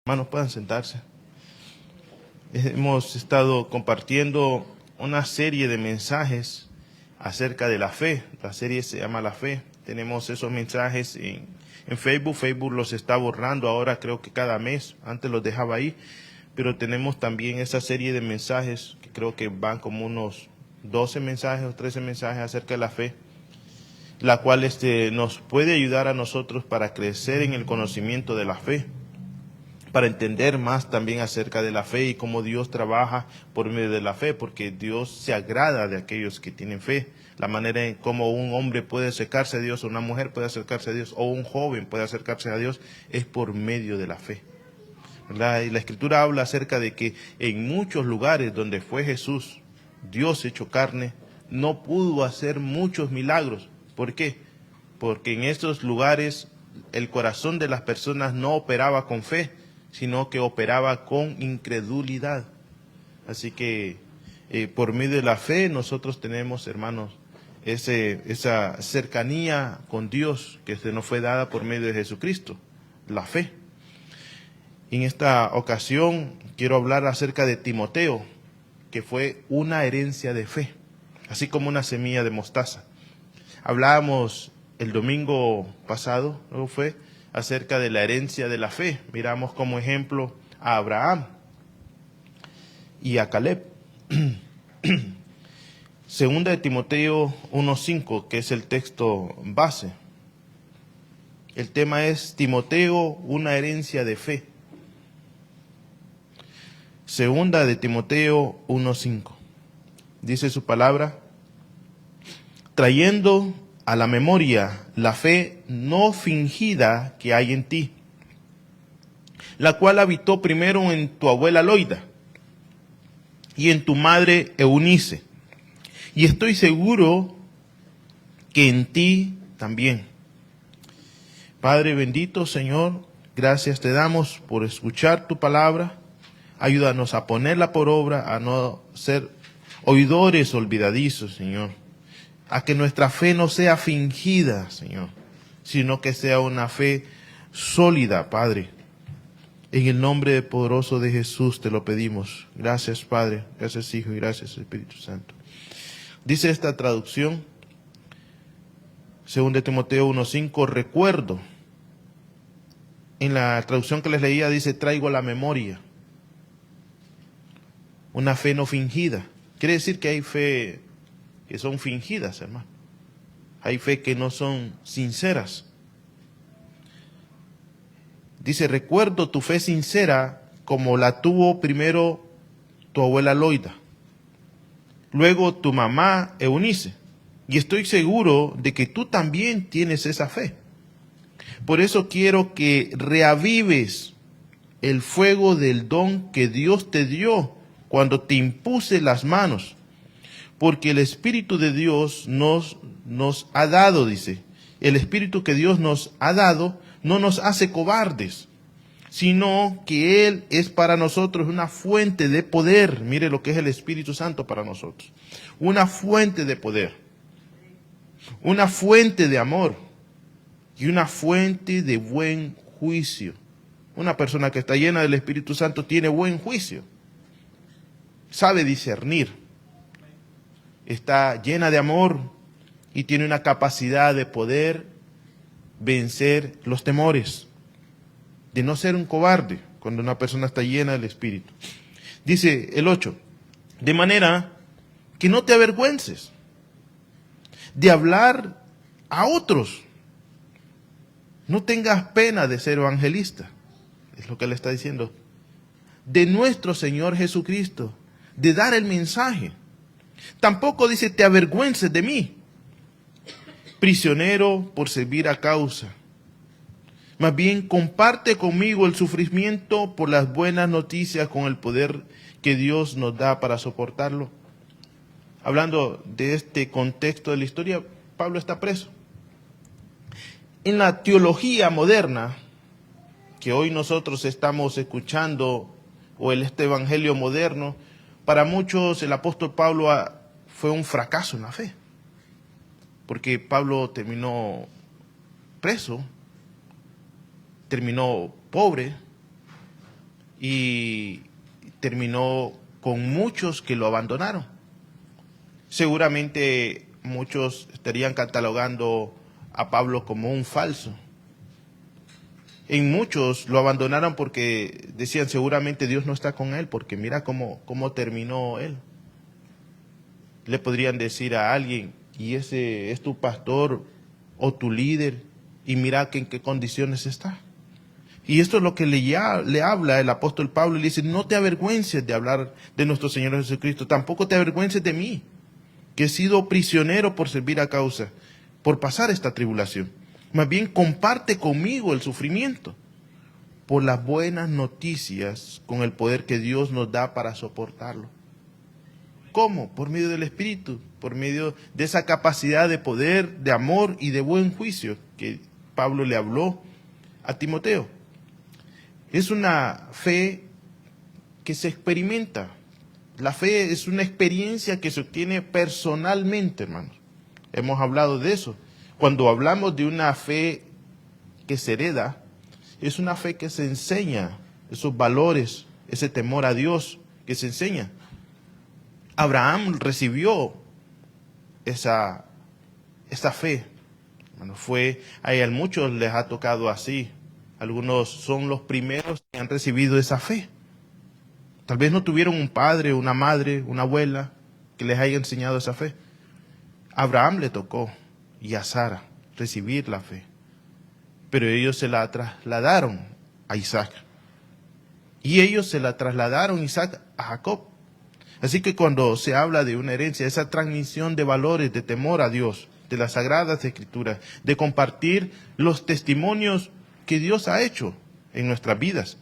Hermanos, puedan sentarse. Hemos estado compartiendo una serie de mensajes acerca de la fe. La serie se llama La Fe. Tenemos esos mensajes en Facebook. Facebook los está borrando ahora, creo que cada mes. Antes los dejaba ahí. Pero tenemos también esa serie de mensajes, que creo que van como unos 12 mensajes o 13 mensajes acerca de la fe, la cual nos puede ayudar a nosotros para crecer en el conocimiento de la fe, para entender más también acerca de la fe y cómo Dios trabaja por medio de la fe, porque Dios se agrada de aquellos que tienen fe. La manera en cómo un hombre puede acercarse a Dios, o una mujer puede acercarse a Dios, o un joven puede acercarse a Dios, es por medio de la fe, ¿verdad? Y la Escritura habla acerca de que en muchos lugares donde fue Jesús, Dios hecho carne, no pudo hacer muchos milagros. ¿Por qué? Porque en estos lugares el corazón de las personas no operaba con fe, sino que operaba con incredulidad. Así que por medio de la fe nosotros tenemos, hermanos, esa cercanía con Dios que se nos fue dada por medio de Jesucristo, la fe. En esta ocasión quiero hablar acerca de Timoteo, que fue una herencia de fe, así como una semilla de mostaza. Hablábamos el domingo pasado, ¿no fue?, acerca de la herencia de la fe. Miramos como ejemplo a Abraham y a Caleb. Segunda de Timoteo 1:5, que es el texto base. El tema es Timoteo, una herencia de fe. Segunda de Timoteo 1:5. Dice su palabra: trayendo a la memoria la fe no fingida que hay en ti, la cual habitó primero en tu abuela Loida y en tu madre Eunice, y estoy seguro que en ti también. Padre bendito, Señor, gracias te damos por escuchar tu palabra. Ayúdanos a ponerla por obra, a no ser oidores olvidadizos, Señor. A que nuestra fe no sea fingida, Señor, sino que sea una fe sólida, Padre. En el nombre poderoso de Jesús te lo pedimos. Gracias, Padre, gracias, Hijo, y gracias, Espíritu Santo. Dice esta traducción, 2 Timoteo 1:5, recuerdo. En la traducción que les leía dice, traigo a la memoria. Una fe no fingida. Quiere decir que hay fe que son fingidas, hermano. Hay fe que no son sinceras. Dice, recuerdo tu fe sincera como la tuvo primero tu abuela Loida, luego tu mamá Eunice, y estoy seguro de que tú también tienes esa fe. Por eso quiero que reavives el fuego del don que Dios te dio cuando te impuse las manos, porque el Espíritu de Dios nos ha dado, dice, el Espíritu que Dios nos ha dado no nos hace cobardes, sino que Él es para nosotros una fuente de poder. Mire lo que es el Espíritu Santo para nosotros. Una fuente de poder, una fuente de amor y una fuente de buen juicio. Una persona que está llena del Espíritu Santo tiene buen juicio, sabe discernir, está llena de amor y tiene una capacidad de poder vencer los temores, de no ser un cobarde cuando una persona está llena del Espíritu. Dice el 8, de manera que no te avergüences de hablar a otros. No tengas pena de ser evangelista, es lo que le está diciendo, de nuestro Señor Jesucristo, de dar el mensaje. Tampoco dice te avergüences de mí, prisionero por servir a causa. Más bien comparte conmigo el sufrimiento por las buenas noticias con el poder que Dios nos da para soportarlo. Hablando de este contexto de la historia, Pablo está preso. En la teología moderna, que hoy nosotros estamos escuchando, o este evangelio moderno, para muchos el apóstol Pablo fue un fracaso en la fe, porque Pablo terminó preso, terminó pobre, y terminó con muchos que lo abandonaron. Seguramente muchos estarían catalogando a Pablo como un falso. En muchos lo abandonaron porque decían seguramente Dios no está con él, porque mira cómo terminó él. Le podrían decir a alguien, y ese es tu pastor o tu líder, y mira que en qué condiciones está. Y esto es lo que le habla el apóstol Pablo, y le dice, no te avergüences de hablar de nuestro Señor Jesucristo, tampoco te avergüences de mí, que he sido prisionero por servir a causa, por pasar esta tribulación. Más bien comparte conmigo el sufrimiento por las buenas noticias con el poder que Dios nos da para soportarlo. ¿Cómo? Por medio del Espíritu, por medio de esa capacidad de poder, de amor y de buen juicio que Pablo le habló a Timoteo. Es una fe que se experimenta. La fe es una experiencia que se obtiene personalmente, hermanos. Hemos hablado de eso. Cuando hablamos de una fe que se hereda, es una fe que se enseña, esos valores, ese temor a Dios que se enseña. Abraham recibió esa fe. Bueno, a muchos les ha tocado así. Algunos son los primeros que han recibido esa fe. Tal vez no tuvieron un padre, una madre, una abuela que les haya enseñado esa fe. A Abraham le tocó, y a Sara, recibir la fe. Pero ellos se la trasladaron a Isaac. Y ellos se la trasladaron, Isaac, a Jacob. Así que cuando se habla de una herencia, esa transmisión de valores, de temor a Dios, de las Sagradas Escrituras, de compartir los testimonios que Dios ha hecho en nuestras vidas.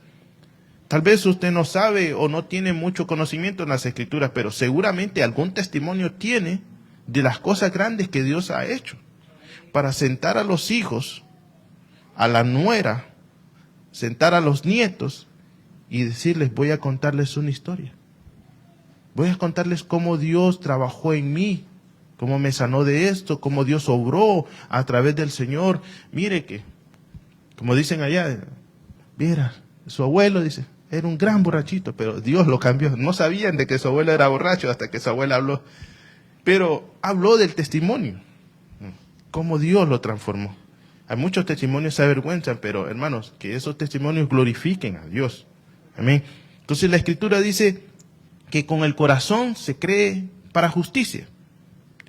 Tal vez usted no sabe o no tiene mucho conocimiento en las Escrituras, pero seguramente algún testimonio tiene de las cosas grandes que Dios ha hecho. Para sentar a los hijos, a la nuera, sentar a los nietos y decirles, voy a contarles una historia. Voy a contarles cómo Dios trabajó en mí, cómo me sanó de esto, cómo Dios obró a través del Señor. Mire que, como dicen allá, viera, su abuelo dice, era un gran borrachito, pero Dios lo cambió. No sabían de que su abuelo era borracho hasta que su abuela habló. Pero habló del testimonio, cómo Dios lo transformó. Hay muchos testimonios que se avergüenzan, pero hermanos, que esos testimonios glorifiquen a Dios. Amén. Entonces la Escritura dice que con el corazón se cree para justicia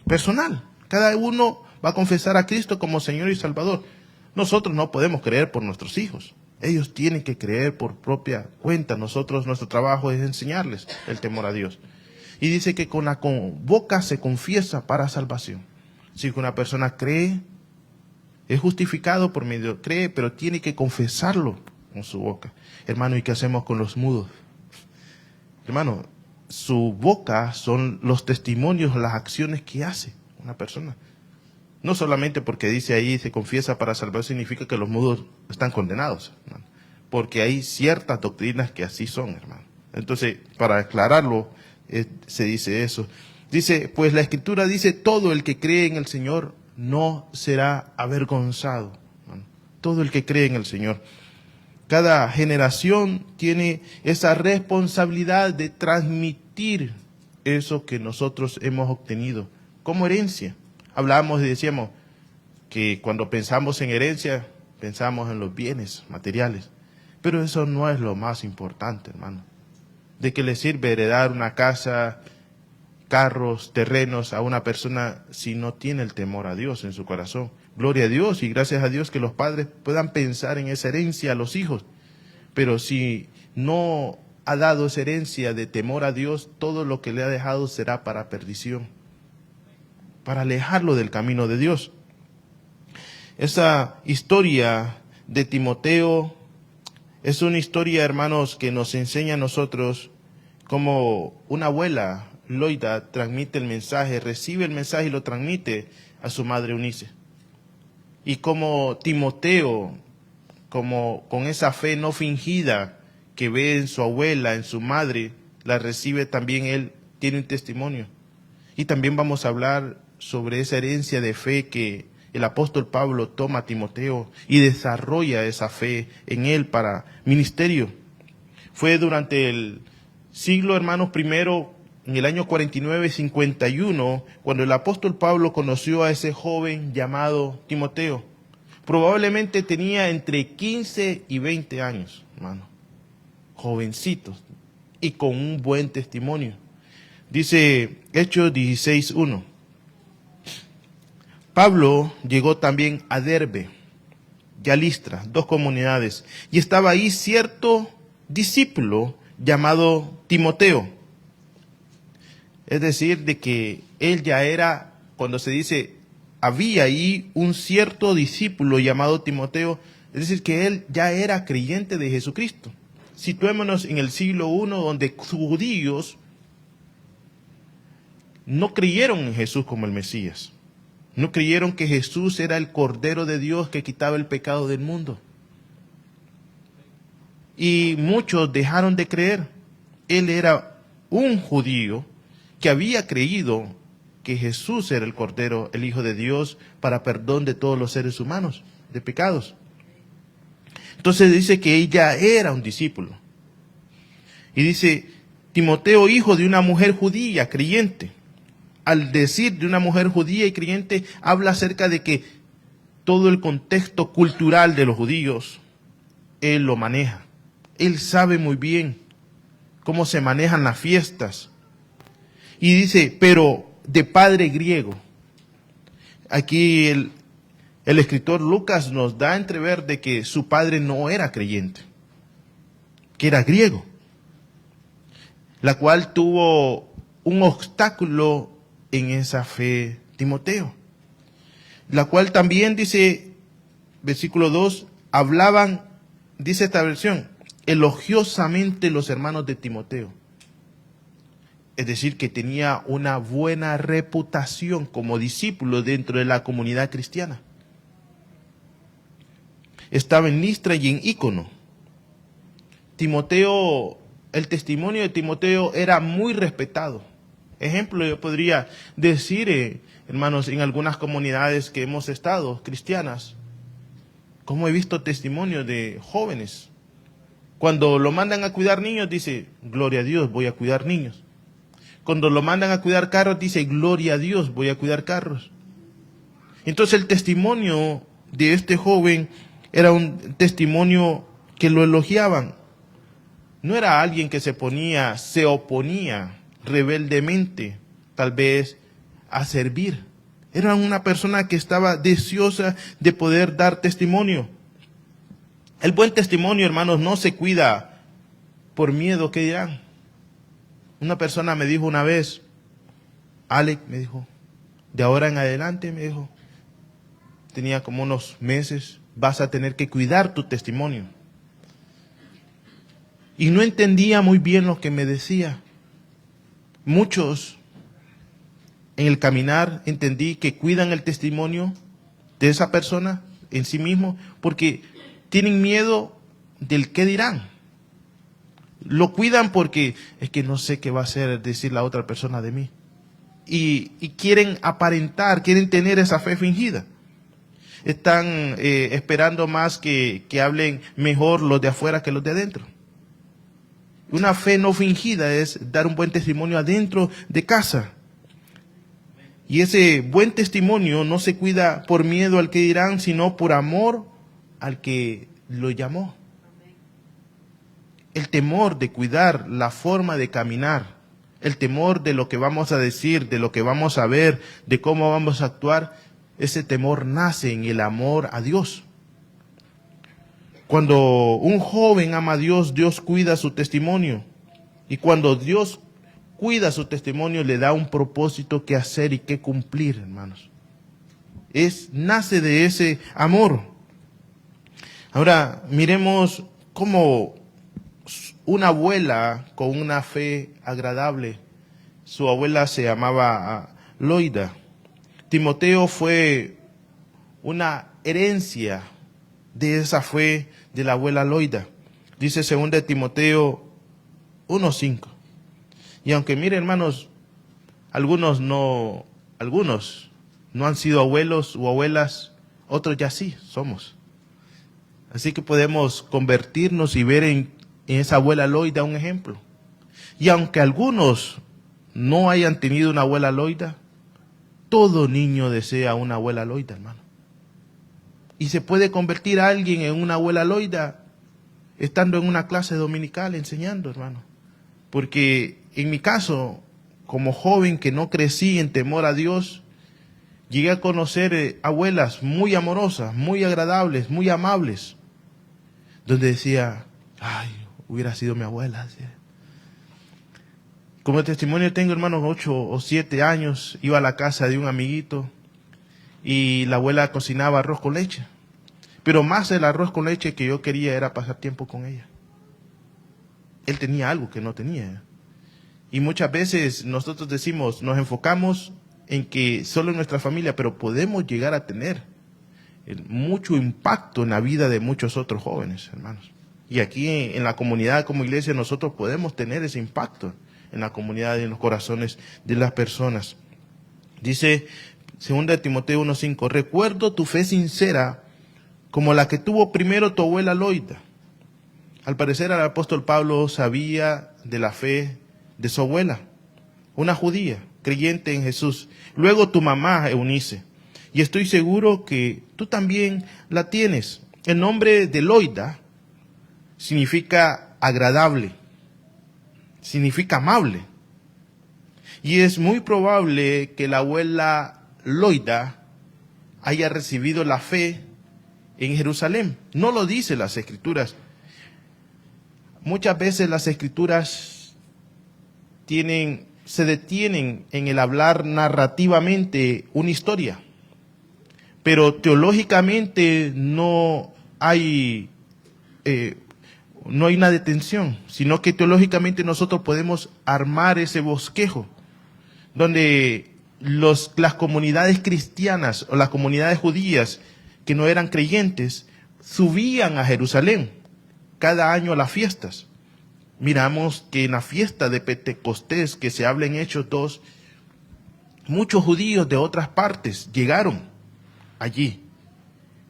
personal. Cada uno va a confesar a Cristo como Señor y Salvador. Nosotros no podemos creer por nuestros hijos. Ellos tienen que creer por propia cuenta. Nosotros, nuestro trabajo es enseñarles el temor a Dios. Y dice que con la boca se confiesa para salvación. Si una persona cree, es justificado por medio, cree, pero tiene que confesarlo con su boca. Hermano, ¿y qué hacemos con los mudos? Hermano, su boca son los testimonios, las acciones que hace una persona. No solamente porque dice ahí, se confiesa para salvar, significa que los mudos están condenados, hermano. Porque hay ciertas doctrinas que así son, hermano. Entonces, para aclararlo, se dice eso. Dice, pues la Escritura dice, todo el que cree en el Señor no será avergonzado, hermano. Todo el que cree en el Señor. Cada generación tiene esa responsabilidad de transmitir eso que nosotros hemos obtenido como herencia. Hablábamos y decíamos que cuando pensamos en herencia, pensamos en los bienes materiales. Pero eso no es lo más importante, hermano. ¿De qué le sirve heredar una casa, carros, terrenos a una persona si no tiene el temor a Dios en su corazón? Gloria a Dios y gracias a Dios que los padres puedan pensar en esa herencia a los hijos. Pero si no ha dado esa herencia de temor a Dios, todo lo que le ha dejado será para perdición, para alejarlo del camino de Dios. Esa historia de Timoteo es una historia, hermanos, que nos enseña a nosotros cómo una abuela, Loida, transmite el mensaje, recibe el mensaje y lo transmite a su madre Eunice. Y como Timoteo, como con esa fe no fingida que ve en su abuela, en su madre, la recibe también él, tiene un testimonio. Y también vamos a hablar sobre esa herencia de fe que el apóstol Pablo toma a Timoteo y desarrolla esa fe en él para ministerio. Fue durante el siglo, hermanos, primero, en el año 49-51, cuando el apóstol Pablo conoció a ese joven llamado Timoteo. Probablemente tenía entre 15 y 20 años, hermano. Jovencitos y con un buen testimonio. Dice Hechos 16:1. Pablo llegó también a Derbe y a Listra, 2 comunidades, y estaba ahí cierto discípulo llamado Timoteo. Es decir, de que él ya era, cuando se dice, había ahí un cierto discípulo llamado Timoteo, es decir, que él ya era creyente de Jesucristo. Situémonos en el siglo I, donde judíos no creyeron en Jesús como el Mesías. No creyeron que Jesús era el Cordero de Dios que quitaba el pecado del mundo. Y muchos dejaron de creer. Él era un judío que había creído que Jesús era el Cordero, el Hijo de Dios, para perdón de todos los seres humanos, de pecados. Entonces dice que ella era un discípulo. Y dice, Timoteo, hijo de una mujer judía, creyente. Al decir de una mujer judía y creyente, habla acerca de que todo el contexto cultural de los judíos, él lo maneja. Él sabe muy bien cómo se manejan las fiestas. Y dice, pero de padre griego. Aquí el escritor Lucas nos da a entrever de que su padre no era creyente, que era griego, la cual tuvo un obstáculo en esa fe, Timoteo, la cual también dice, versículo 2, hablaban, dice esta versión, elogiosamente los hermanos de Timoteo. Es decir, que tenía una buena reputación como discípulo dentro de la comunidad cristiana. Estaba en Listra y en Ícono. Timoteo, el testimonio de Timoteo era muy respetado. Ejemplo, yo podría decir, hermanos, en algunas comunidades que hemos estado, cristianas, como he visto testimonios de jóvenes. Cuando lo mandan a cuidar niños, dice, gloria a Dios, voy a cuidar niños. Cuando lo mandan a cuidar carros, dice, gloria a Dios, voy a cuidar carros. Entonces el testimonio de este joven era un testimonio que lo elogiaban. No era alguien que se oponía rebeldemente, tal vez, a servir. Era una persona que estaba deseosa de poder dar testimonio. El buen testimonio, hermanos, no se cuida por miedo, ¿qué dirán? Una persona me dijo una vez, Alec, me dijo, de ahora en adelante, me dijo, tenía como unos meses, vas a tener que cuidar tu testimonio. Y no entendía muy bien lo que me decía. Muchos en el caminar entendí que cuidan el testimonio de esa persona en sí mismo porque tienen miedo del qué dirán. Lo cuidan porque es que no sé qué va a hacer decir la otra persona de mí. Y quieren aparentar, quieren tener esa fe fingida. Están esperando más que hablen mejor los de afuera que los de adentro. Una fe no fingida es dar un buen testimonio adentro de casa. Y ese buen testimonio no se cuida por miedo al que dirán, sino por amor al que lo llamó. El temor de cuidar la forma de caminar, el temor de lo que vamos a decir, de lo que vamos a ver, de cómo vamos a actuar, ese temor nace en el amor a Dios. Cuando un joven ama a Dios, Dios cuida su testimonio. Y cuando Dios cuida su testimonio, le da un propósito que hacer y que cumplir, hermanos. Nace de ese amor. Ahora, miremos cómo una abuela con una fe agradable, su abuela se llamaba Loida. Timoteo fue una herencia de esa fe de la abuela Loida. Dice 2 Timoteo 1:5. Y aunque mire, hermanos, algunos no han sido abuelos o abuelas, otros ya sí somos. Así que podemos convertirnos y ver en en esa abuela Loida un ejemplo. Y aunque algunos no hayan tenido una abuela Loida, todo niño desea una abuela Loida, hermano. Y se puede convertir a alguien en una abuela Loida estando en una clase dominical enseñando, hermano. Porque en mi caso, como joven que no crecí en temor a Dios, llegué a conocer abuelas muy amorosas, muy agradables, muy amables, donde decía, ay, hubiera sido mi abuela. Como testimonio tengo, hermanos, 8 o 7 años, iba a la casa de un amiguito y la abuela cocinaba arroz con leche. Pero más el arroz con leche que yo quería era pasar tiempo con ella. Él tenía algo que no tenía. Y muchas veces nosotros decimos, nos enfocamos en que solo en nuestra familia, pero podemos llegar a tener mucho impacto en la vida de muchos otros jóvenes, hermanos. Y aquí en la comunidad como iglesia nosotros podemos tener ese impacto en la comunidad y en los corazones de las personas. Dice 2 Timoteo 1:5, recuerdo tu fe sincera como la que tuvo primero tu abuela Loida. Al parecer el apóstol Pablo sabía de la fe de su abuela, una judía, creyente en Jesús. Luego tu mamá Eunice. Y estoy seguro que tú también la tienes. El nombre de Loida significa agradable, significa amable. Y es muy probable que la abuela Loida haya recibido la fe en Jerusalén. No lo dicen las escrituras. Muchas veces las escrituras se detienen en el hablar narrativamente una historia, pero teológicamente no hay una detención, sino que teológicamente nosotros podemos armar ese bosquejo donde las comunidades cristianas o las comunidades judías que no eran creyentes subían a Jerusalén cada año a las fiestas. Miramos que en la fiesta de Pentecostés, que se habla en Hechos 2, muchos judíos de otras partes llegaron allí.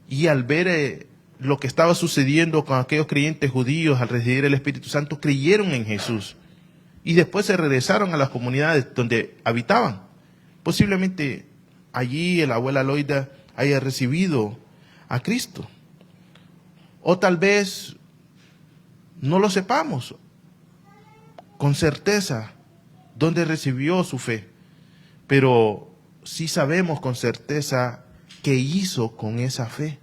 Y al ver lo que estaba sucediendo con aquellos creyentes judíos al recibir el Espíritu Santo, creyeron en Jesús. Y después se regresaron a las comunidades donde habitaban. Posiblemente allí el abuela Loida haya recibido a Cristo. O tal vez no lo sepamos con certeza dónde recibió su fe, pero sí sabemos con certeza qué hizo con esa fe.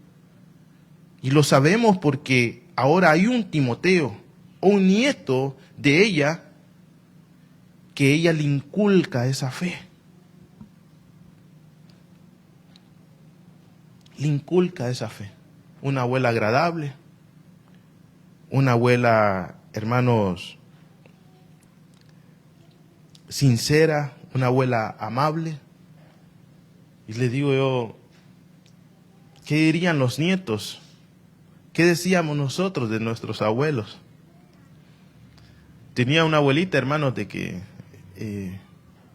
Y lo sabemos porque ahora hay un Timoteo, un nieto de ella, que ella le inculca esa fe. Le inculca esa fe. Una abuela agradable, una abuela, hermanos, sincera, una abuela amable. Y le digo yo, ¿qué dirían los nietos? ¿Qué decíamos nosotros de nuestros abuelos? Tenía una abuelita, hermanos, de que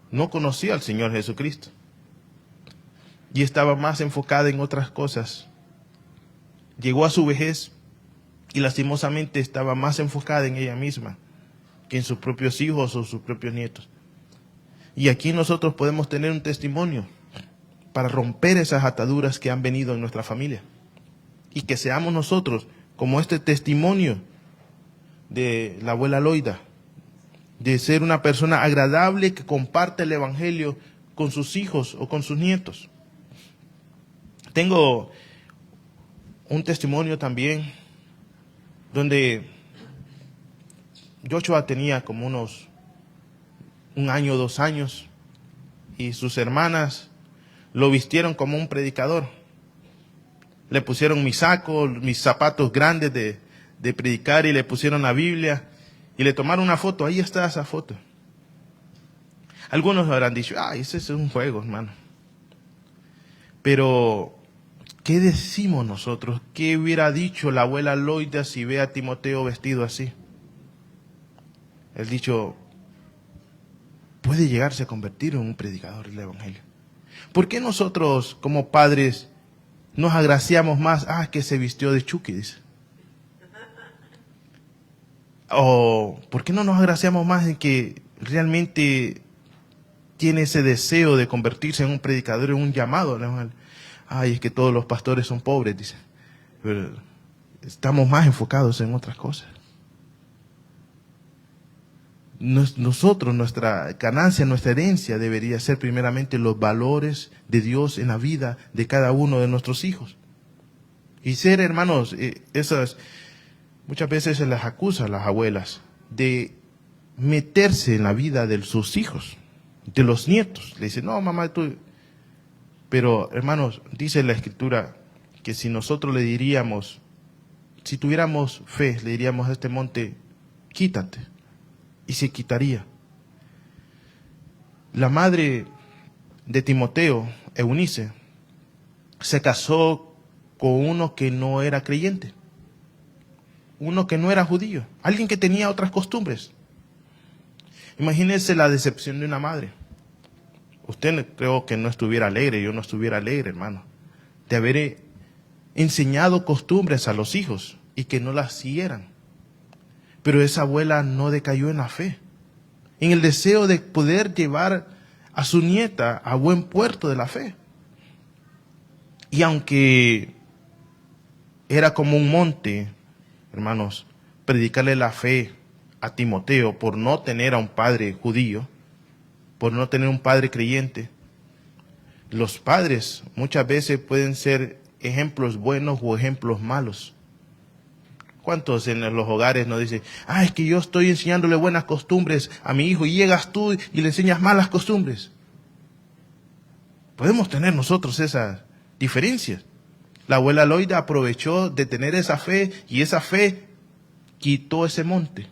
no conocía al Señor Jesucristo y estaba más enfocada en otras cosas. Llegó a su vejez y lastimosamente estaba más enfocada en ella misma que en sus propios hijos o sus propios nietos. Y aquí nosotros podemos tener un testimonio para romper esas ataduras que han venido en nuestra familia. Y que seamos nosotros como este testimonio de la abuela Loida, de ser una persona agradable que comparte el evangelio con sus hijos o con sus nietos. Tengo un testimonio también donde Joshua tenía como un año, 2 años, y sus hermanas lo vistieron como un predicador. Le pusieron mi saco, mis zapatos grandes de predicar y le pusieron la Biblia y le tomaron una foto. Ahí está esa foto. Algunos habrán dicho, ay, ese es un juego, hermano. Pero, ¿qué decimos nosotros? ¿Qué hubiera dicho la abuela Loida si ve a Timoteo vestido así? El dicho, puede llegarse a convertir en un predicador del evangelio. ¿Por qué nosotros como padres nos agraciamos más? Ah, que se vistió de Chucky, dice. O ¿por qué no nos agraciamos más en que realmente tiene ese deseo de convertirse en un predicador, en un llamado? Ay, es que todos los pastores son pobres, dice. Pero estamos más enfocados en otras cosas. Nosotros, nuestra ganancia, nuestra herencia debería ser primeramente los valores de Dios en la vida de cada uno de nuestros hijos. Y ser, hermanos, muchas veces se las acusa a las abuelas de meterse en la vida de sus hijos, de los nietos. Le dicen, no, mamá, tú... Pero, hermanos, dice la Escritura que si nosotros le diríamos, si tuviéramos fe, le diríamos a este monte, quítate, y se quitaría. La madre de Timoteo, Eunice, se casó con uno que no era creyente, uno que no era judío, alguien que tenía otras costumbres. Imagínense la decepción de una madre. Usted creo que no estuviera alegre, yo no estuviera alegre, hermano, de haber enseñado costumbres a los hijos y que no las siguieran. Pero esa abuela no decayó en la fe, en el deseo de poder llevar a su nieta a buen puerto de la fe. Y aunque era como un monte, hermanos, predicarle la fe a Timoteo por no tener a un padre judío, por no tener un padre creyente. Los padres muchas veces pueden ser ejemplos buenos o ejemplos malos. ¿Cuántos en los hogares nos dicen, es que yo estoy enseñándole buenas costumbres a mi hijo y llegas tú y le enseñas malas costumbres? Podemos tener nosotros esas diferencias. La abuela Loida aprovechó de tener esa fe y esa fe quitó ese monte,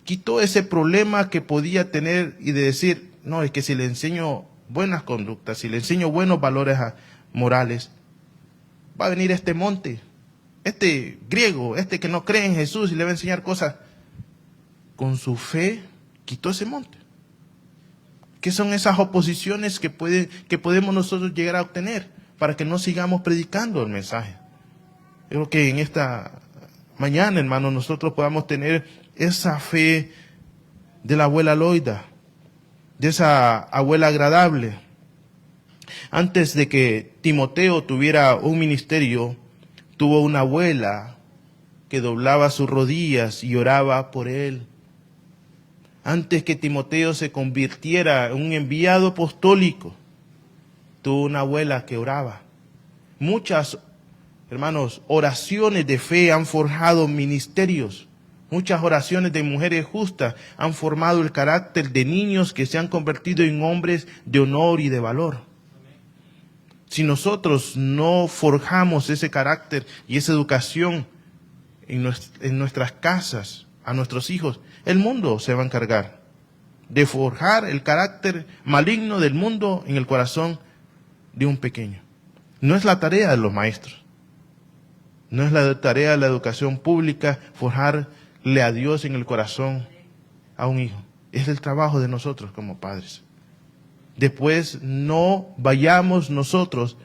quitó ese problema que podía tener y de decir, no, es que si le enseño buenas conductas, si le enseño buenos valores morales, va a venir este monte, este griego, este que no cree en Jesús y le va a enseñar cosas. Con su fe quitó ese monte. ¿Qué son esas oposiciones que podemos nosotros llegar a obtener para que no sigamos predicando el mensaje? Yo creo que en esta mañana, hermano, nosotros podamos tener esa fe de la abuela Loida, de esa abuela agradable. Antes de que Timoteo tuviera un ministerio, tuvo una abuela que doblaba sus rodillas y oraba por él. Antes que Timoteo se convirtiera en un enviado apostólico, tuvo una abuela que oraba. Muchas, hermanos, oraciones de fe han forjado ministerios. Muchas oraciones de mujeres justas han formado el carácter de niños que se han convertido en hombres de honor y de valor. Si nosotros no forjamos ese carácter y esa educación en nuestras casas, a nuestros hijos, el mundo se va a encargar de forjar el carácter maligno del mundo en el corazón de un pequeño. No es la tarea de los maestros, no es la tarea de la educación pública forjarle a Dios en el corazón a un hijo. Es el trabajo de nosotros como padres. Después no vayamos nosotros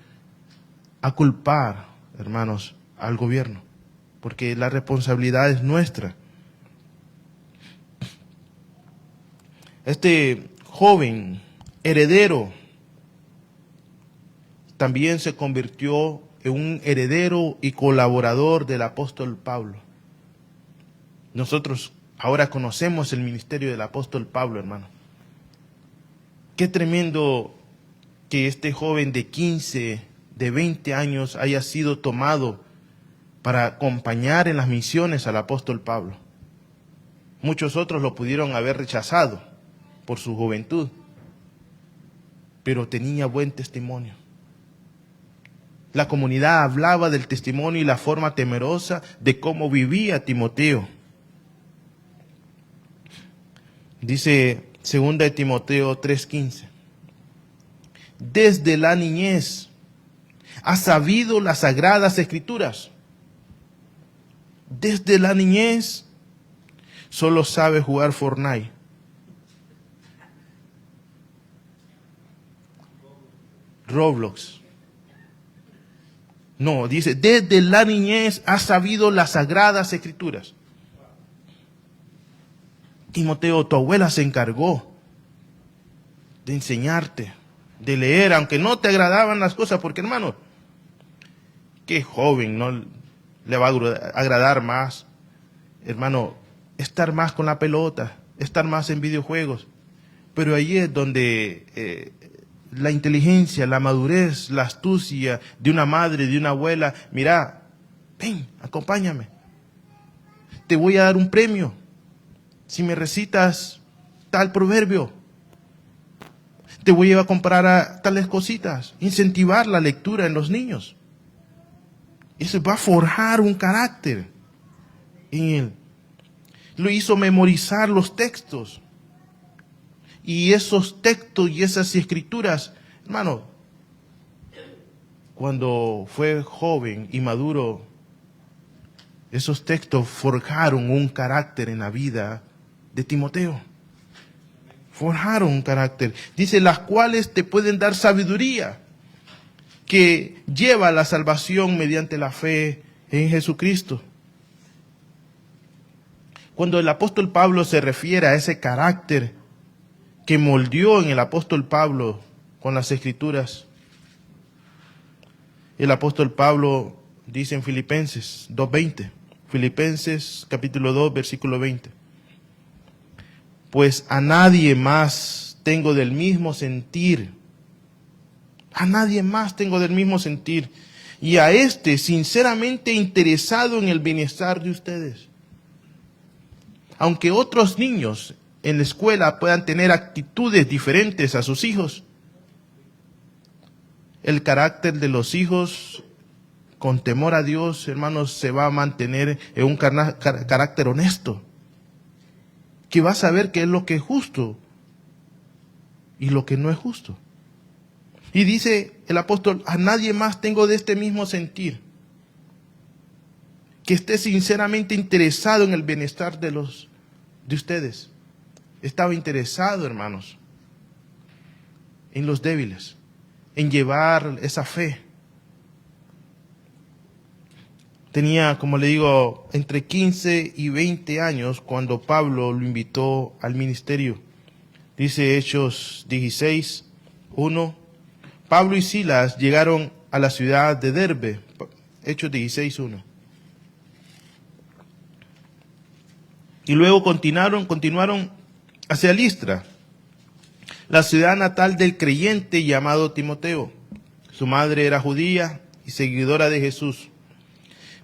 a culpar, hermanos, al gobierno, porque la responsabilidad es nuestra. Este joven heredero también se convirtió en un heredero y colaborador del apóstol Pablo. Nosotros ahora conocemos el ministerio del apóstol Pablo, hermano. Qué tremendo que este joven de 15, de 20 años haya sido tomado para acompañar en las misiones al apóstol Pablo. Muchos otros lo pudieron haber rechazado por su juventud, pero tenía buen testimonio. La comunidad hablaba del testimonio y la forma temerosa de cómo vivía Timoteo. Dice 2 de Timoteo 3:15. Desde la niñez ha sabido las sagradas escrituras. Desde la niñez solo sabe jugar Fortnite. Roblox. No, dice, desde la niñez ha sabido las sagradas escrituras. Timoteo, tu abuela se encargó de enseñarte, de leer, aunque no te agradaban las cosas, porque hermano, qué joven no le va a agradar más, hermano, estar más con la pelota, estar más en videojuegos. Pero ahí es donde la inteligencia, la madurez, la astucia de una madre, de una abuela, mira, ven, acompáñame, te voy a dar un premio si me recitas tal proverbio, te voy a comprar a tales cositas, incentivar la lectura en los niños. Eso va a forjar un carácter en él. Lo hizo memorizar los textos. Y esos textos y esas escrituras, hermano, cuando fue joven y maduro, esos textos forjaron un carácter en la vida de Timoteo. Forjaron un carácter. Dice, las cuales te pueden dar sabiduría, que lleva a la salvación mediante la fe en Jesucristo. Cuando el apóstol Pablo se refiere a ese carácter que moldeó en el apóstol Pablo con las escrituras, el apóstol Pablo dice en Filipenses 2:20, Filipenses capítulo 2, versículo 20, pues a nadie más tengo del mismo sentir, a nadie más tengo del mismo sentir, y a este sinceramente interesado en el bienestar de ustedes. Aunque otros niños en la escuela puedan tener actitudes diferentes a sus hijos, el carácter de los hijos con temor a Dios, hermanos, se va a mantener en un carácter honesto, que va a saber qué es lo que es justo y lo que no es justo. Y dice el apóstol, a nadie más tengo de este mismo sentir, que esté sinceramente interesado en el bienestar de ustedes. Estaba interesado, hermanos, en los débiles, en llevar esa fe. Tenía, como le digo, entre 15 y 20 años cuando Pablo lo invitó al ministerio. Dice Hechos 16, 1. Pablo y Silas llegaron a la ciudad de Derbe. Hechos 16, 1. Y luego continuaron hacia Listra, la ciudad natal del creyente llamado Timoteo. Su madre era judía y seguidora de Jesús,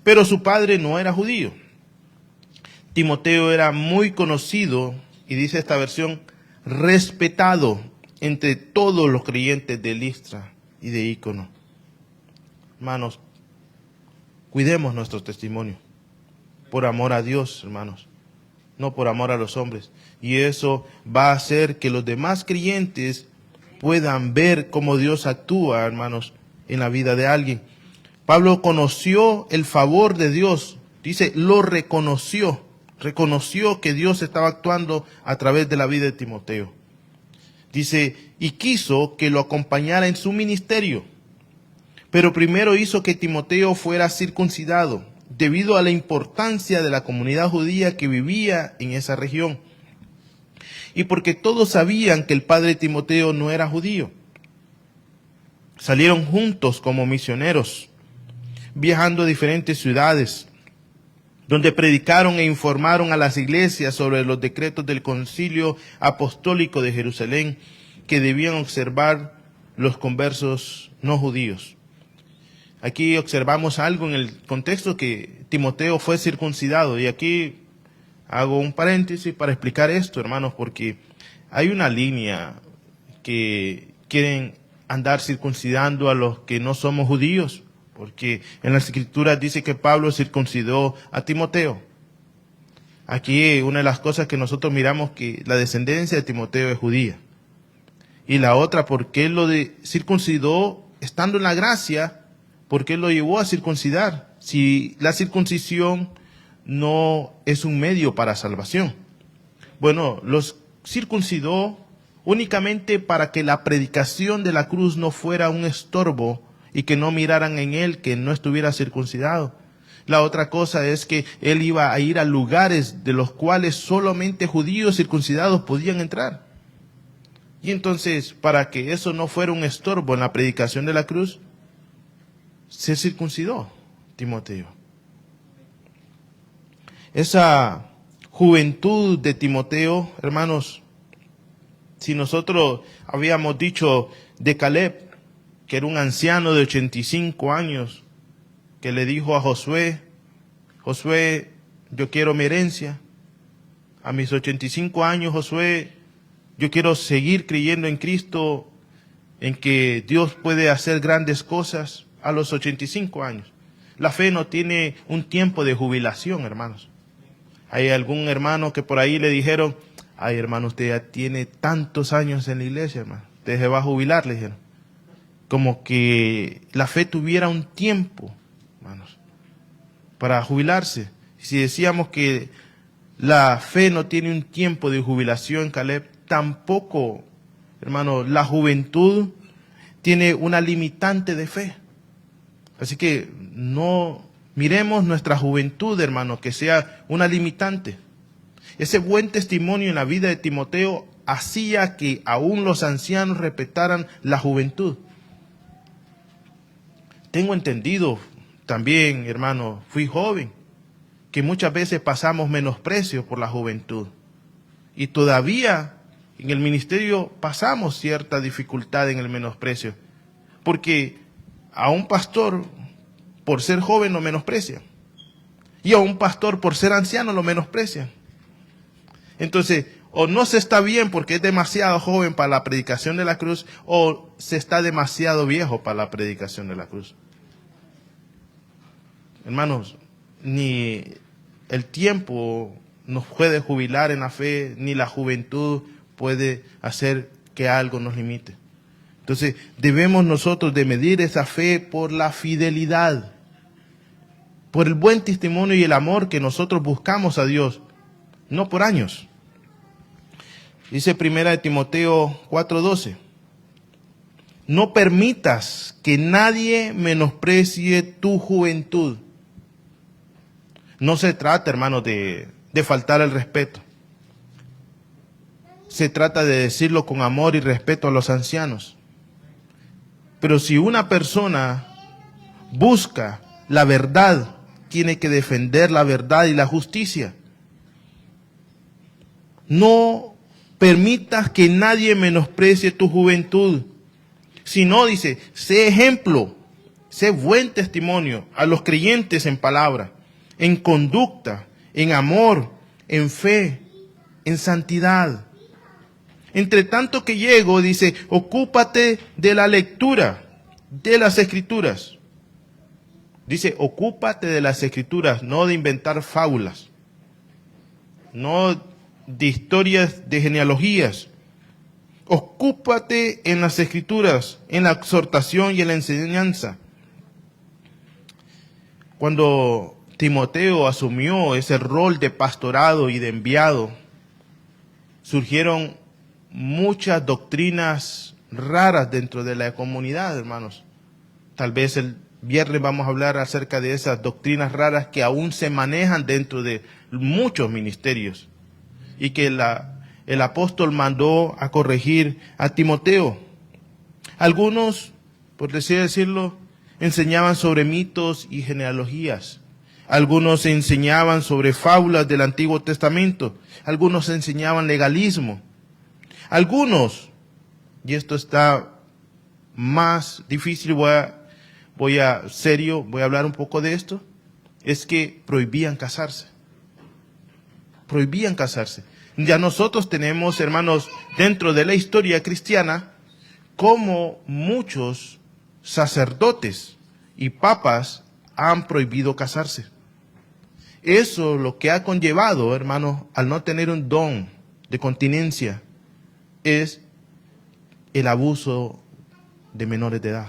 pero su padre no era judío. Timoteo era muy conocido, y dice esta versión, respetado entre todos los creyentes de Listra y de Ícono. Hermanos, cuidemos nuestro testimonio, por amor a Dios, hermanos, no por amor a los hombres. Y eso va a hacer que los demás creyentes puedan ver cómo Dios actúa, hermanos, en la vida de alguien. Pablo conoció el favor de Dios, dice, lo reconoció que Dios estaba actuando a través de la vida de Timoteo. Dice, y quiso que lo acompañara en su ministerio, pero primero hizo que Timoteo fuera circuncidado, debido a la importancia de la comunidad judía que vivía en esa región, y porque todos sabían que el padre de Timoteo no era judío. Salieron juntos como misioneros, viajando a diferentes ciudades, donde predicaron e informaron a las iglesias sobre los decretos del Concilio Apostólico de Jerusalén que debían observar los conversos no judíos. Aquí observamos algo en el contexto que Timoteo fue circuncidado, y aquí hago un paréntesis para explicar esto, hermanos, porque hay una línea que quieren andar circuncidando a los que no somos judíos, porque en las escrituras dice que Pablo circuncidó a Timoteo. Aquí una de las cosas que nosotros miramos, que la descendencia de Timoteo es judía. Y la otra, porque él lo circuncidó estando en la gracia, porque él lo llevó a circuncidar, si la circuncisión no es un medio para salvación. Bueno, los circuncidó únicamente para que la predicación de la cruz no fuera un estorbo y que no miraran en él que no estuviera circuncidado. La otra cosa es que él iba a ir a lugares de los cuales solamente judíos circuncidados podían entrar. Y entonces, para que eso no fuera un estorbo en la predicación de la cruz, se circuncidó Timoteo. Esa juventud de Timoteo, hermanos, si nosotros habíamos dicho de Caleb, que era un anciano de 85 años, que le dijo a Josué, Josué, yo quiero mi herencia. A mis 85 años, Josué, yo quiero seguir creyendo en Cristo, en que Dios puede hacer grandes cosas a los 85 años. La fe no tiene un tiempo de jubilación, hermanos. Hay algún hermano que por ahí le dijeron, ay hermano, usted ya tiene tantos años en la iglesia, hermano, usted se va a jubilar, le dijeron. Como que la fe tuviera un tiempo, hermanos, para jubilarse. Si decíamos que la fe no tiene un tiempo de jubilación, Caleb, tampoco, hermano, la juventud tiene una limitante de fe. Así que no miremos nuestra juventud, hermano, que sea una limitante. Ese buen testimonio en la vida de Timoteo hacía que aún los ancianos respetaran la juventud. Tengo entendido también, hermano, fui joven, que muchas veces pasamos menosprecio por la juventud. Y todavía en el ministerio pasamos cierta dificultad en el menosprecio. Porque a un pastor por ser joven lo menosprecian. Y a un pastor por ser anciano lo menosprecian. Entonces, o no se está bien porque es demasiado joven para la predicación de la cruz, o se está demasiado viejo para la predicación de la cruz. Hermanos, ni el tiempo nos puede jubilar en la fe, ni la juventud puede hacer que algo nos limite. Entonces, debemos nosotros de medir esa fe por la fidelidad, por el buen testimonio y el amor que nosotros buscamos a Dios, no por años. Dice 1 Timoteo 4:12, no permitas que nadie menosprecie tu juventud. No se trata, hermanos, de faltar el respeto. Se trata de decirlo con amor y respeto a los ancianos. Pero si una persona busca la verdad, tiene que defender la verdad y la justicia. No permitas que nadie menosprecie tu juventud. Sino, dice, sé ejemplo, sé buen testimonio a los creyentes en palabra, en conducta, en amor, en fe, en santidad. Entre tanto que llego, dice, ocúpate de la lectura de las Escrituras. Dice, ocúpate de las Escrituras, no de inventar fábulas, no de historias de genealogías. Ocúpate en las Escrituras, en la exhortación y en la enseñanza. Cuando Timoteo asumió ese rol de pastorado y de enviado, surgieron muchas doctrinas raras dentro de la comunidad, hermanos. Tal vez el viernes vamos a hablar acerca de esas doctrinas raras que aún se manejan dentro de muchos ministerios y que el apóstol mandó a corregir a Timoteo. Algunos, por decirlo, enseñaban sobre mitos y genealogías. Algunos enseñaban sobre fábulas del Antiguo Testamento. Algunos enseñaban legalismo. Algunos, y esto está más difícil, voy a hablar un poco de esto, es que prohibían casarse. Prohibían casarse. Ya nosotros tenemos, hermanos, dentro de la historia cristiana, como muchos sacerdotes y papas han prohibido casarse. Eso lo que ha conllevado, hermanos, al no tener un don de continencia, es el abuso de menores de edad.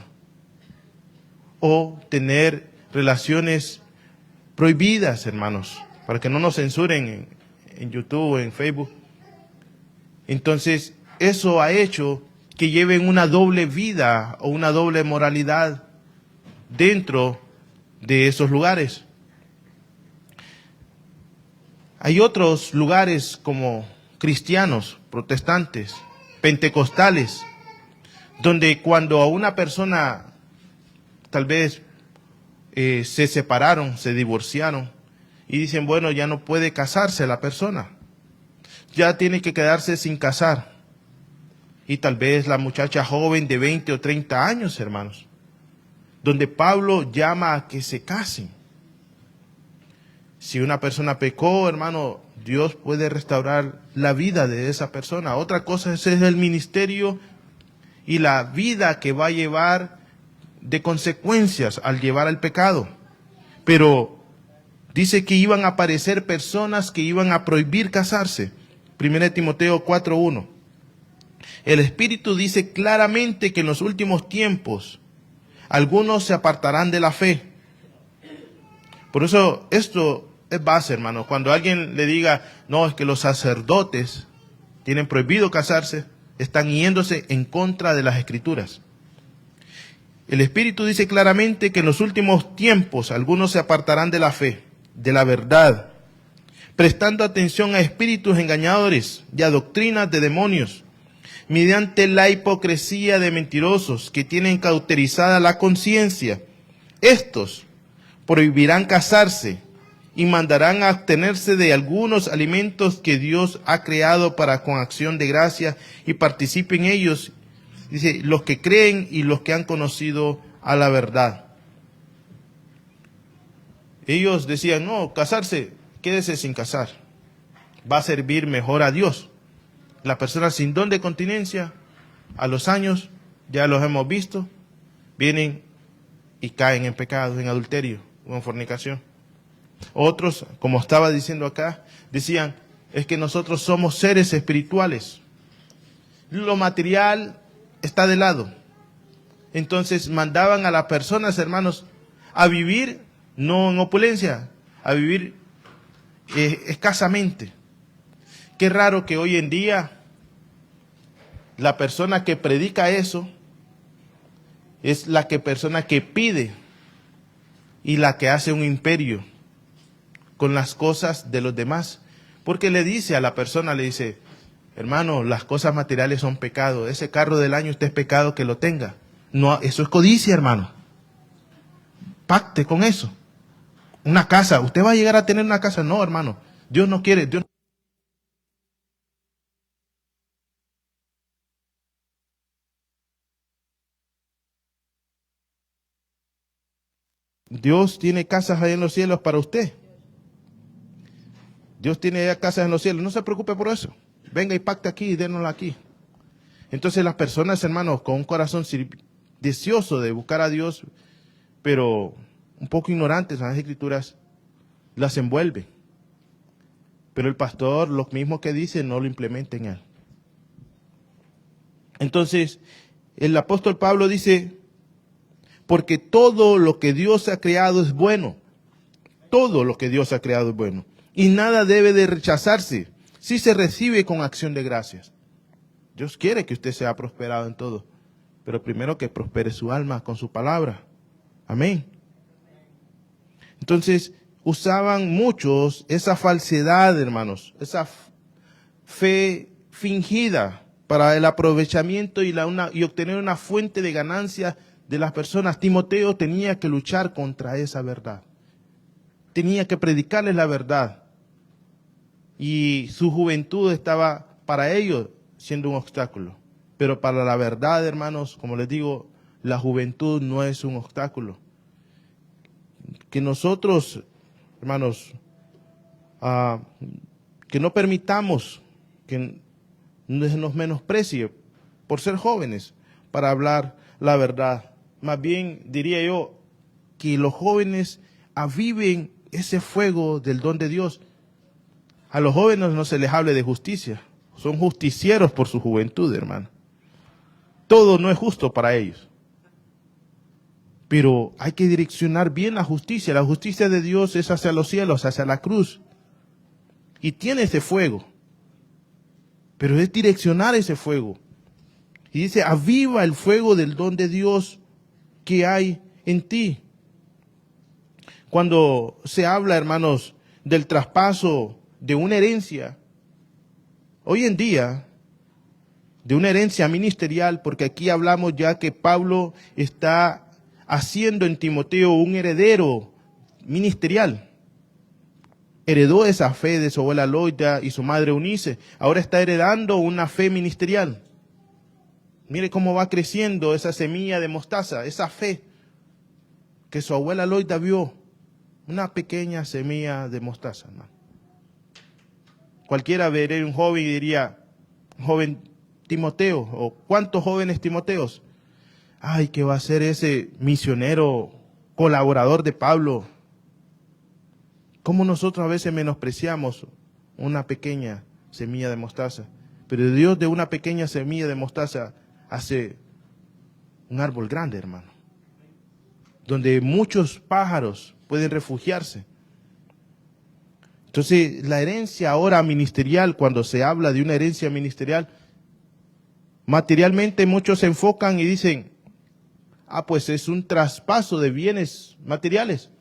O tener relaciones prohibidas, hermanos, para que no nos censuren en YouTube o en Facebook. Entonces, eso ha hecho que lleven una doble vida o una doble moralidad dentro de esos lugares. Hay otros lugares como cristianos, protestantes, pentecostales, donde cuando a una persona tal vez se separaron, se divorciaron y dicen, bueno, ya no puede casarse la persona, ya tiene que quedarse sin casar. Y tal vez la muchacha joven de 20 o 30 años, hermanos, donde Pablo llama a que se casen. Si una persona pecó, hermano, Dios puede restaurar la vida de esa persona. Otra cosa es el ministerio y la vida que va a llevar de consecuencias al llevar al pecado. Pero dice que iban a aparecer personas que iban a prohibir casarse. 1 Timoteo 4:1. El Espíritu dice claramente que en los últimos tiempos algunos se apartarán de la fe. Por eso esto es base, hermano. Cuando alguien le diga, no, es que los sacerdotes tienen prohibido casarse, están yéndose en contra de las Escrituras. El Espíritu dice claramente que en los últimos tiempos algunos se apartarán de la fe, de la verdad, prestando atención a espíritus engañadores y a doctrinas de demonios, mediante la hipocresía de mentirosos que tienen cauterizada la conciencia. Estos prohibirán casarse y mandarán a abstenerse de algunos alimentos que Dios ha creado para con acción de gracia y participen ellos, dice, los que creen y los que han conocido a la verdad. Ellos decían, no, casarse, quédese sin casar, va a servir mejor a Dios. La persona sin don de continencia, a los años, ya los hemos visto, vienen y caen en pecado, en adulterio o en fornicación. Otros, como estaba diciendo acá, decían, es que nosotros somos seres espirituales. Lo material está de lado. Entonces mandaban a las personas, hermanos, a vivir, no en opulencia, a vivir escasamente. Qué raro que hoy en día la persona que predica eso es la persona que pide y la que hace un imperio con las cosas de los demás. Porque le dice a la persona, le dice, hermano, las cosas materiales son pecado. Ese carro del año usted es pecado que lo tenga. No, eso es codicia, hermano. Pacte con eso. Una casa, ¿usted va a llegar a tener una casa? No, hermano. Dios no quiere. Dios tiene casas ahí en los cielos para usted. Dios tiene ya casas en los cielos. No se preocupe por eso. Venga y pacte aquí y dénosla aquí. Entonces las personas, hermanos, con un corazón deseoso de buscar a Dios, pero un poco ignorantes a las Escrituras, las envuelve. Pero el pastor, lo mismo que dice, no lo implementa en él. Entonces, el apóstol Pablo dice, porque todo lo que Dios ha creado es bueno. Todo lo que Dios ha creado es bueno. Y nada debe de rechazarse si se recibe con acción de gracias. Dios quiere que usted sea prosperado en todo, pero primero que prospere su alma con su palabra. Amén. Entonces, usaban muchos esa falsedad, hermanos, esa fe fingida para el aprovechamiento y obtener una fuente de ganancia de las personas. Timoteo tenía que luchar contra esa verdad. Tenía que predicarles la verdad. Y su juventud estaba para ellos siendo un obstáculo. Pero para la verdad, hermanos, como les digo, la juventud no es un obstáculo. Que nosotros, hermanos, que no permitamos que nos menosprecie por ser jóvenes para hablar la verdad. Más bien, diría yo, que los jóvenes aviven ese fuego del don de Dios. A los jóvenes no se les hable de justicia. Son justicieros por su juventud, hermano. Todo no es justo para ellos. Pero hay que direccionar bien la justicia. La justicia de Dios es hacia los cielos, hacia la cruz. Y tiene ese fuego. Pero es direccionar ese fuego. Y dice, aviva el fuego del don de Dios que hay en ti. Cuando se habla, hermanos, del traspaso de una herencia, hoy en día, de una herencia ministerial, porque aquí hablamos ya que Pablo está haciendo en Timoteo un heredero ministerial. Heredó esa fe de su abuela Loida y su madre Eunice. Ahora está heredando una fe ministerial. Mire cómo va creciendo esa semilla de mostaza, esa fe que su abuela Loida vio. Una pequeña semilla de mostaza, hermano. Cualquiera vería un joven y diría, joven Timoteo, o ¿cuántos jóvenes Timoteos? Ay, ¿qué va a ser ese misionero colaborador de Pablo? ¿Cómo nosotros a veces menospreciamos una pequeña semilla de mostaza? Pero Dios de una pequeña semilla de mostaza hace un árbol grande, hermano, donde muchos pájaros pueden refugiarse. Entonces, la herencia ahora ministerial, cuando se habla de una herencia ministerial, materialmente muchos se enfocan y dicen, pues es un traspaso de bienes materiales.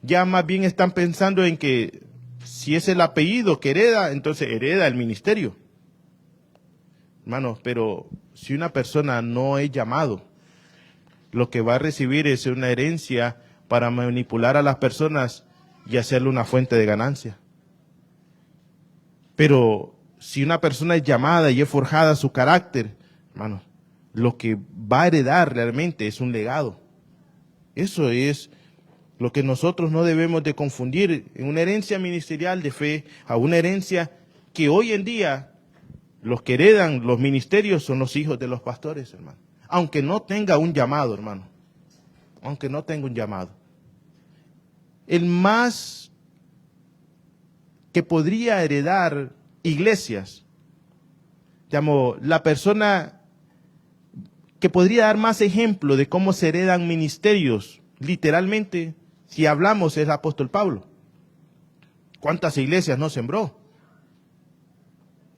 Ya más bien están pensando en que si es el apellido que hereda, entonces hereda el ministerio. Hermanos, pero si una persona no es llamado, lo que va a recibir es una herencia para manipular a las personas y hacerle una fuente de ganancia. Pero si una persona es llamada y es forjada su carácter, hermanos, lo que va a heredar realmente es un legado. Eso es lo que nosotros no debemos de confundir en una herencia ministerial de fe a una herencia que hoy en día los que heredan los ministerios son los hijos de los pastores, hermano. Aunque no tenga un llamado, hermano. Aunque no tenga un llamado. El más que podría heredar iglesias, la persona que podría dar más ejemplo de cómo se heredan ministerios, literalmente, si hablamos, es el apóstol Pablo. ¿Cuántas iglesias no sembró?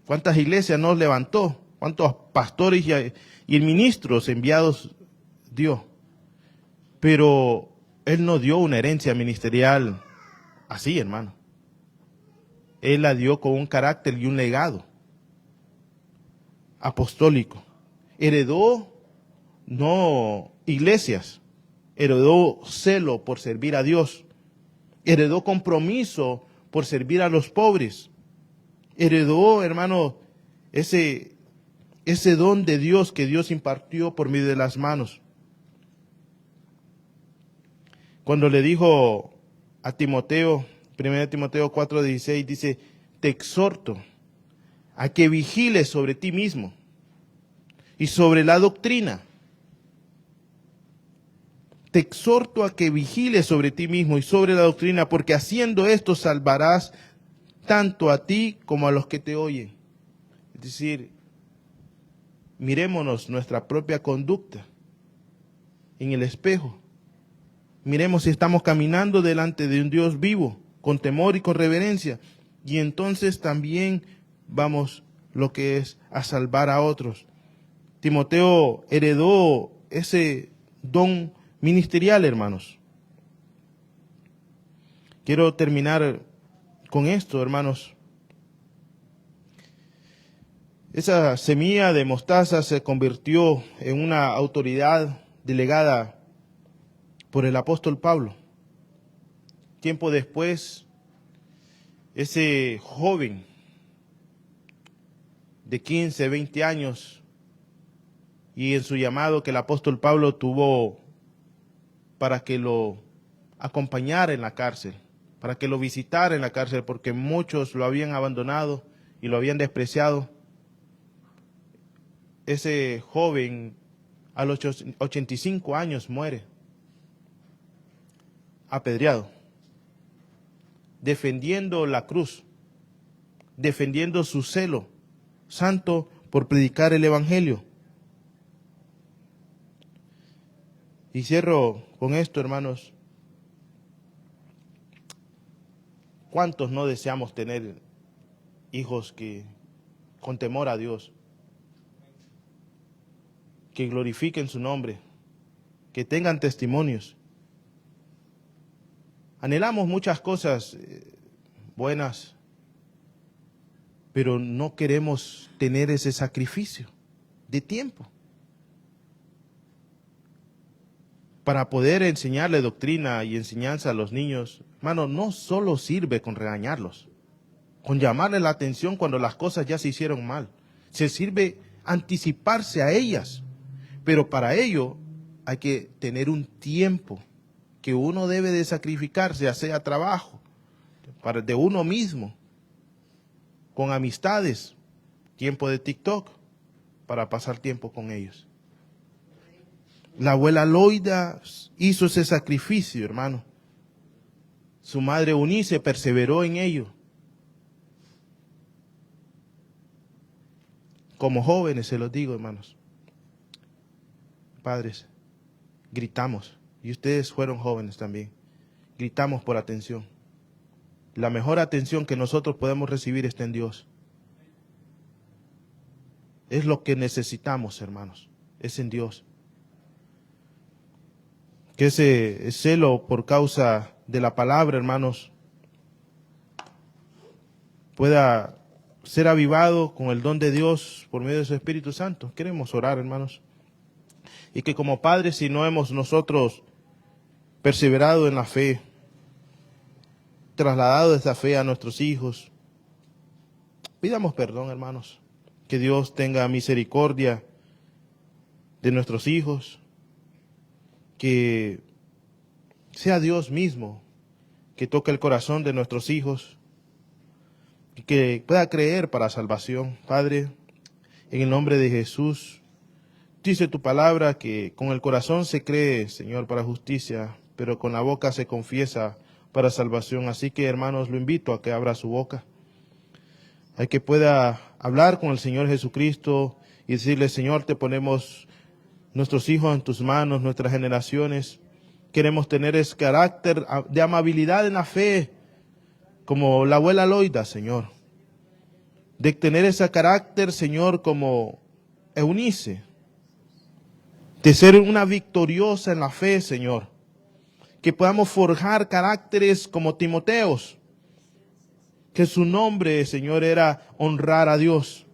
¿Cuántas iglesias no levantó? ¿Cuántos pastores y ministros enviados dio? Pero él no dio una herencia ministerial así, hermano. Él la dio con un carácter y un legado apostólico. Heredó no iglesias, heredó celo por servir a Dios, heredó compromiso por servir a los pobres, heredó, hermano, ese don de Dios que Dios impartió por medio de las manos. Cuando le dijo a Timoteo, 1 Timoteo 4:16, dice, te exhorto a que vigiles sobre ti mismo y sobre la doctrina. Te exhorto a que vigiles sobre ti mismo y sobre la doctrina, porque haciendo esto salvarás tanto a ti como a los que te oyen. Es decir, mirémonos nuestra propia conducta en el espejo. Miremos si estamos caminando delante de un Dios vivo, con temor y con reverencia. Y entonces también vamos lo que es a salvar a otros. Timoteo heredó ese don ministerial, hermanos. Quiero terminar con esto, hermanos. Esa semilla de mostaza se convirtió en una autoridad delegada por el apóstol Pablo. Tiempo después, ese joven de 15, 20 años, y en su llamado que el apóstol Pablo tuvo para que lo acompañara en la cárcel, para que lo visitara en la cárcel, porque muchos lo habían abandonado y lo habían despreciado. Ese joven a los 85 años muere, apedreado, defendiendo la cruz, defendiendo su celo santo por predicar el evangelio. Y cierro con esto, hermanos. ¿Cuántos no deseamos tener hijos que con temor a Dios, que glorifiquen su nombre, que tengan testimonios? Anhelamos muchas cosas buenas, pero no queremos tener ese sacrificio de tiempo para poder enseñarle doctrina y enseñanza a los niños. Hermano, no solo sirve con regañarlos, con llamarle la atención cuando las cosas ya se hicieron mal. Se sirve anticiparse a ellas, pero para ello hay que tener un tiempo que uno debe de sacrificarse, ya sea trabajo, de uno mismo, con amistades, tiempo de TikTok, para pasar tiempo con ellos. La abuela Loida hizo ese sacrificio, hermano. Su madre Eunice perseveró en ello. Como jóvenes se los digo, hermanos. Padres, gritamos. Y ustedes fueron jóvenes también. Gritamos por atención. La mejor atención que nosotros podemos recibir está en Dios. Es lo que necesitamos, hermanos. Es en Dios. Que ese celo por causa de la palabra, hermanos, pueda ser avivado con el don de Dios por medio de su Espíritu Santo. Queremos orar, hermanos. Y que como padres, si no hemos nosotros perseverado en la fe, trasladado esa fe a nuestros hijos, pidamos perdón, hermanos. Que Dios tenga misericordia de nuestros hijos. Que sea Dios mismo que toque el corazón de nuestros hijos y que pueda creer para salvación. Padre, en el nombre de Jesús, dice tu palabra que con el corazón se cree, Señor, para justicia, pero con la boca se confiesa para salvación. Así que, hermanos, lo invito a que abra su boca, a que pueda hablar con el Señor Jesucristo y decirle: Señor, te ponemos nuestros hijos en tus manos, nuestras generaciones. Queremos tener ese carácter de amabilidad en la fe, como la abuela Loida, Señor. De tener ese carácter, Señor, como Eunice. De ser una victoriosa en la fe, Señor. Que podamos forjar caracteres como Timoteos. Que su nombre, Señor, era honrar a Dios.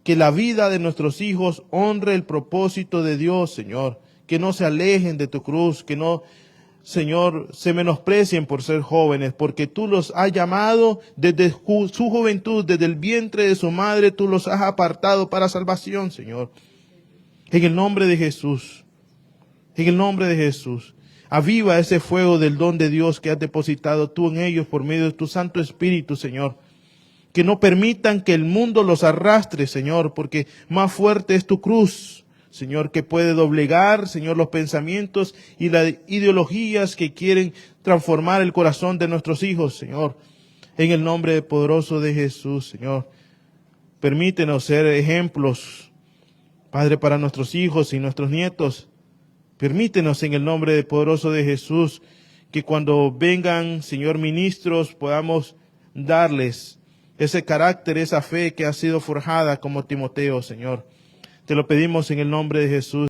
Que la vida de nuestros hijos honre el propósito de Dios, Señor. Que no se alejen de tu cruz, que no, Señor, se menosprecien por ser jóvenes, porque tú los has llamado desde su juventud, desde el vientre de su madre, tú los has apartado para salvación, Señor. En el nombre de Jesús, en el nombre de Jesús, aviva ese fuego del don de Dios que has depositado tú en ellos por medio de tu Santo Espíritu, Señor. Que no permitan que el mundo los arrastre, Señor, porque más fuerte es tu cruz, Señor, que puede doblegar, Señor, los pensamientos y las ideologías que quieren transformar el corazón de nuestros hijos, Señor. En el nombre poderoso de Jesús, Señor, permítenos ser ejemplos, Padre, para nuestros hijos y nuestros nietos. Permítenos en el nombre poderoso de Jesús que cuando vengan, Señor, ministros, podamos darles ese carácter, esa fe que ha sido forjada como Timoteo, Señor. Te lo pedimos en el nombre de Jesús.